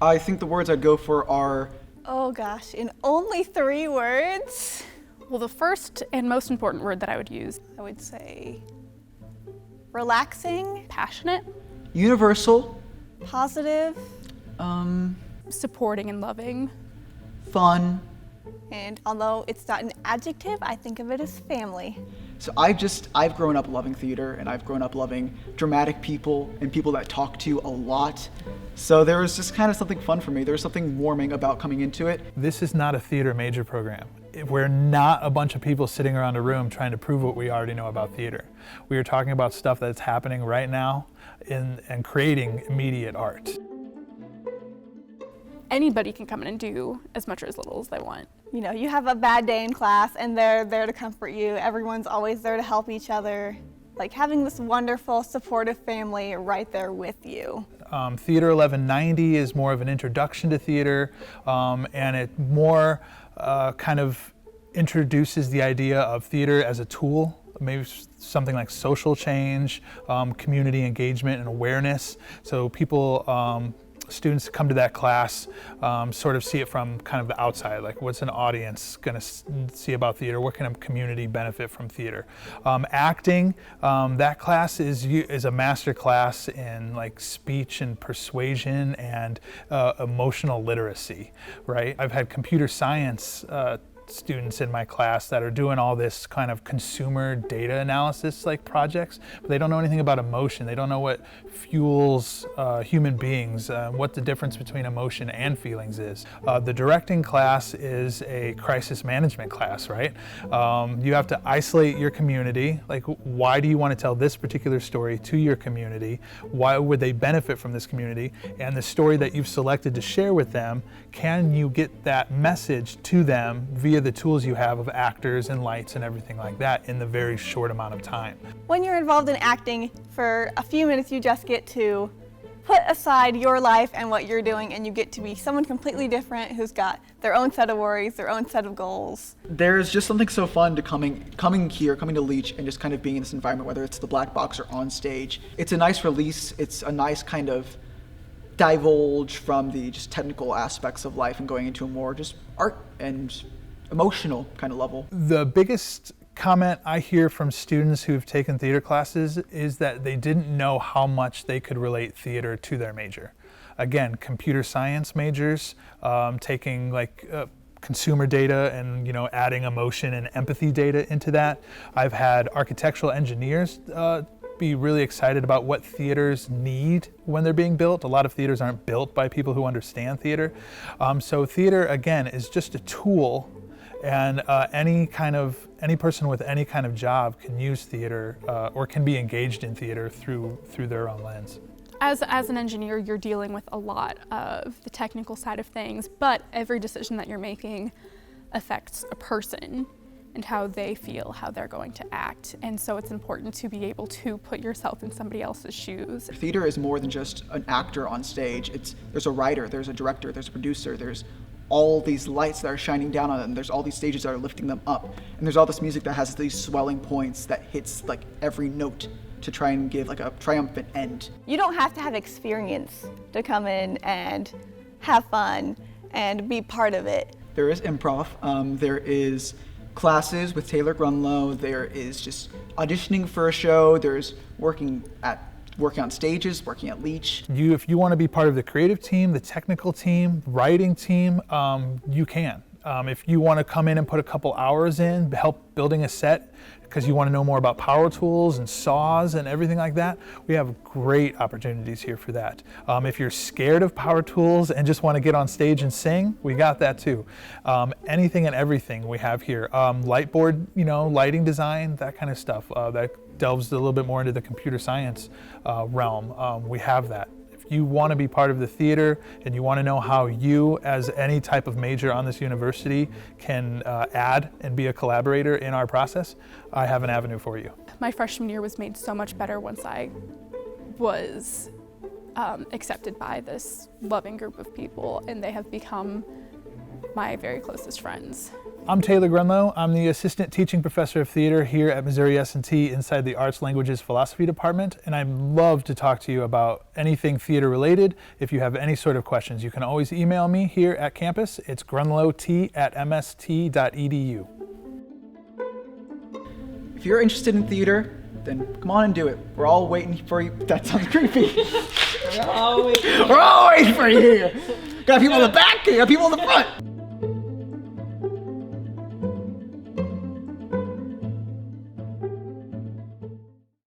I think the words I'd go for are, Oh gosh, in only 3 words? Well, the first and most important word that I would use, I would say relaxing, passionate, universal, positive, supporting and loving. fun. and although it's not an adjective, I think of it as family. So I've grown up loving theater, and I've grown up loving dramatic people and people that talk to you a lot. So there was just kind of something fun for me. There was something warming about coming into it. This is not a theater major program. We're not a bunch of people sitting around a room trying to prove what we already know about theater. We are talking about stuff that's happening right now and creating immediate art. Anybody can come in and do as much or as little as they want. You know, you have a bad day in class and they're there to comfort you. Everyone's always there to help each other. Like having this wonderful, supportive family right there with you. Theater 1190 is more of an introduction to theater, and it more kind of introduces the idea of theater as a tool, maybe something like social change, community engagement and awareness. So people, students come to that class sort of see it from kind of the outside, like what's an audience going to see about theater, what can a community benefit from theater. Acting, that class is a master class in like speech and persuasion and emotional literacy, right? I've had computer science students in my class that are doing all this kind of consumer data analysis like projects, but they don't know anything about emotion. They don't know what fuels human beings, what the difference between emotion and feelings is. The directing class is a crisis management class, right? You have to isolate your community. Like, why do you want to tell this particular story to your community? Why would they benefit from this community? And the story that you've selected to share with them, can you get that message to them via the tools you have of actors and lights and everything like that in the very short amount of time? When you're involved in acting, for a few minutes you just get to put aside your life and what you're doing, and you get to be someone completely different who's got their own set of worries, their own set of goals. There's just something so fun to coming to Leach and just kind of being in this environment, whether it's the black box or on stage. It's a nice release. It's a nice kind of divulge from the just technical aspects of life and going into a more just art and emotional kind of level. The biggest comment I hear from students who've taken theater classes is that they didn't know how much they could relate theater to their major. Again, computer science majors, taking like consumer data and adding emotion and empathy data into that. I've had architectural engineers be really excited about what theaters need when they're being built. A lot of theaters aren't built by people who understand theater. So theater, again, is just a tool, and any person with any kind of job can use theater or can be engaged in theater through their own lens. As an engineer, you're dealing with a lot of the technical side of things, but every decision that you're making affects a person and how they feel, how they're going to act. And so it's important to be able to put yourself in somebody else's shoes. Theater is more than just an actor on stage. There's a writer, there's a director, there's a producer, there's all these lights that are shining down on it, and there's all these stages that are lifting them up. And there's all this music that has these swelling points that hits like every note to try and give like a triumphant end. You don't have to have experience to come in and have fun and be part of it. There is improv, there is classes with Taylor Grunlow, there is just auditioning for a show, there's working on stages, working at Leach. If you want to be part of the creative team, the technical team, writing team, you can. If you want to come in and put a couple hours in, help building a set, because you want to know more about power tools and saws and everything like that, we have great opportunities here for that. If you're scared of power tools and just want to get on stage and sing, we got that too. Anything and everything we have here. Light board, lighting design, that kind of stuff. That delves a little bit more into the computer science realm. We have that. If you want to be part of the theater and you want to know how you, as any type of major on this university, can add and be a collaborator in our process, I have an avenue for you. My freshman year was made so much better once I was accepted by this loving group of people, and they have become my very closest friends. I'm Taylor Grunlow. I'm the Assistant Teaching Professor of Theater here at Missouri S&T inside the Arts, Languages, Philosophy Department, and I'd love to talk to you about anything theater related. If you have any sort of questions, you can always email me here at campus. It's grunlowt@mst.edu. If you're interested in theater, then come on and do it. We're all waiting for you. That sounds creepy. We're all waiting for you. Got people in the back, got people in the front.